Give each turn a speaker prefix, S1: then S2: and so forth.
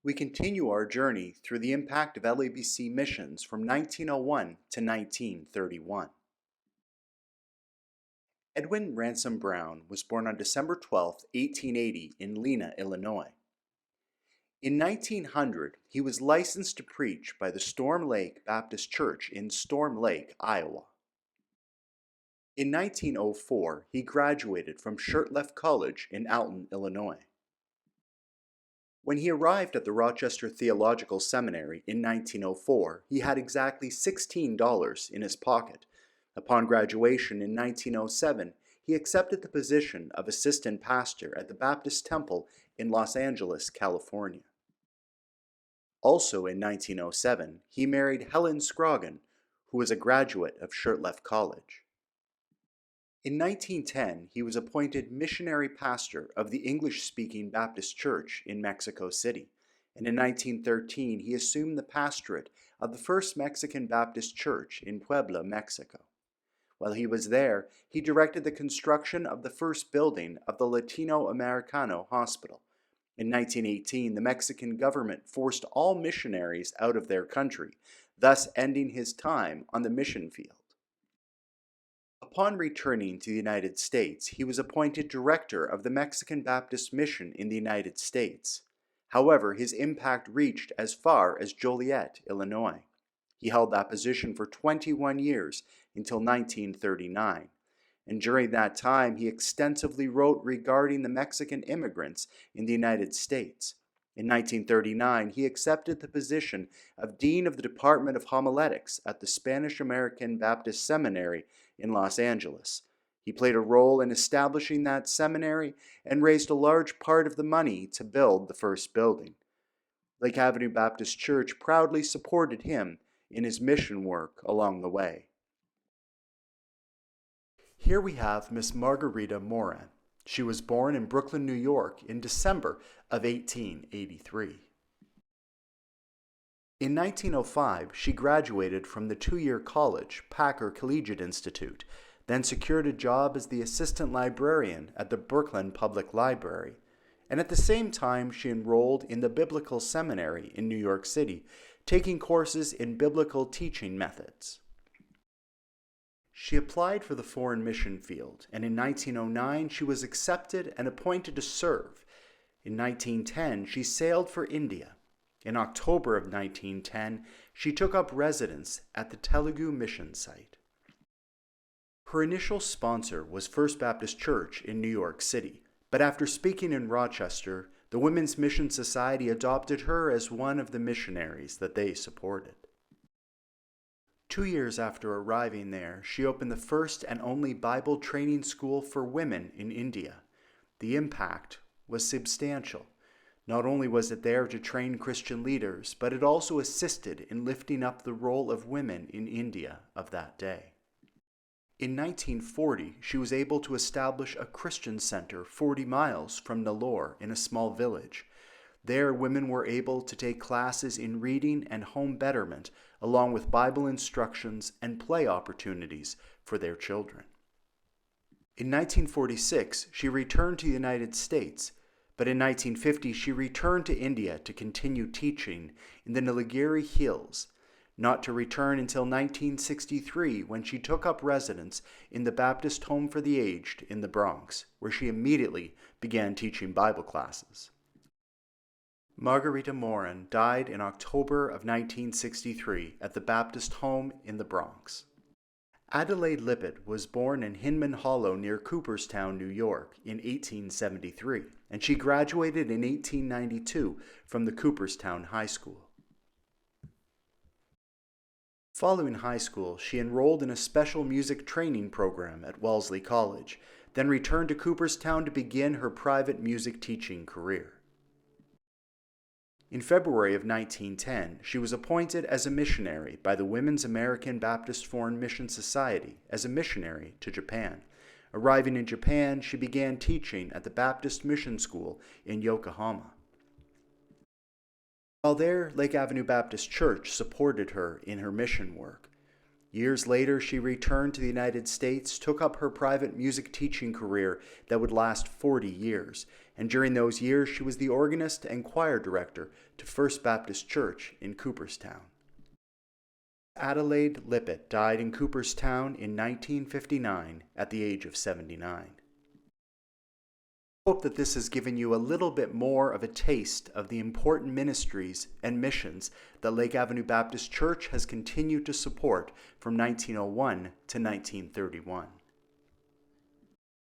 S1: We continue our journey through the impact of LABC missions from 1901 to 1931. Edwin Ransom Brown was born on December 12, 1880 in Lena, Illinois. In 1900, he was licensed to preach by the Storm Lake Baptist Church in Storm Lake, Iowa. In 1904, he graduated from Shirtlift College in Alton, Illinois. When he arrived at the Rochester Theological Seminary in 1904, he had exactly $16 in his pocket. Upon graduation in 1907, he accepted the position of assistant pastor at the Baptist Temple in Los Angeles, California. Also in 1907, he married Helen Scroggin, who was a graduate of Shirtlift College. In 1910, he was appointed missionary pastor of the English-speaking Baptist Church in Mexico City, and in 1913 he assumed the pastorate of the First Mexican Baptist Church in Puebla, Mexico. While he was there, he directed the construction of the first building of the Latino Americano Hospital. In 1918, the Mexican government forced all missionaries out of their country, thus ending his time on the mission field. Upon returning to the United States, he was appointed director of the Mexican Baptist Mission in the United States. However, his impact reached as far as Joliet, Illinois. He held that position for 21 years until 1939, and during that time he extensively wrote regarding the Mexican immigrants in the United States. In 1939, he accepted the position of Dean of the Department of Homiletics at the Spanish-American Baptist Seminary in Los Angeles. He played a role in establishing that seminary and raised a large part of the money to build the first building. Lake Avenue Baptist Church proudly supported him in his mission work along the way. Here we have Miss Margarita Morin. She was born in Brooklyn, New York in December of 1883. In 1905, she graduated from the two-year college, Packer Collegiate Institute, then secured a job as the assistant librarian at the Brooklyn Public Library, and at the same time she enrolled in the Biblical Seminary in New York City, taking courses in biblical teaching methods. She applied for the foreign mission field, and in 1909 she was accepted and appointed to serve. In 1910, she sailed for India. In October of 1910, she took up residence at the Telugu mission site. Her initial sponsor was First Baptist Church in New York City, but after speaking in Rochester, the Women's Mission Society adopted her as one of the missionaries that they supported. 2 years after arriving there, she opened the first and only Bible training school for women in India. The impact was substantial. Not only was it there to train Christian leaders, but it also assisted in lifting up the role of women in India of that day. In 1940, she was able to establish a Christian center 40 miles from Nellore in a small village. There, women were able to take classes in reading and home betterment, along with Bible instructions and play opportunities for their children. In 1946, she returned to the United States, but in 1950 she returned to India to continue teaching in the Nilgiri Hills, not to return until 1963 when she took up residence in the Baptist Home for the Aged in the Bronx, where she immediately began teaching Bible classes. Margarita Morin died in October of 1963 at the Baptist Home in the Bronx. Adelaide Lipid was born in Hinman Hollow near Cooperstown, New York in 1873, and she graduated in 1892 from the Cooperstown High School. Following high school, she enrolled in a special music training program at Wellesley College, then returned to Cooperstown to begin her private music teaching career. In February of 1910, she was appointed as a missionary by the Women's American Baptist Foreign Mission Society as a missionary to Japan. Arriving in Japan, she began teaching at the Baptist Mission School in Yokohama. While there, Lake Avenue Baptist Church supported her in her mission work. Years later, she returned to the United States, took up her private music teaching career that would last 40 years, and during those years she was the organist and choir director to First Baptist Church in Cooperstown. Adelaide Lippett died in Cooperstown in 1959 at the age of 79. I hope that this has given you a little bit more of a taste of the important ministries and missions that Lake Avenue Baptist Church has continued to support from 1901 to 1931.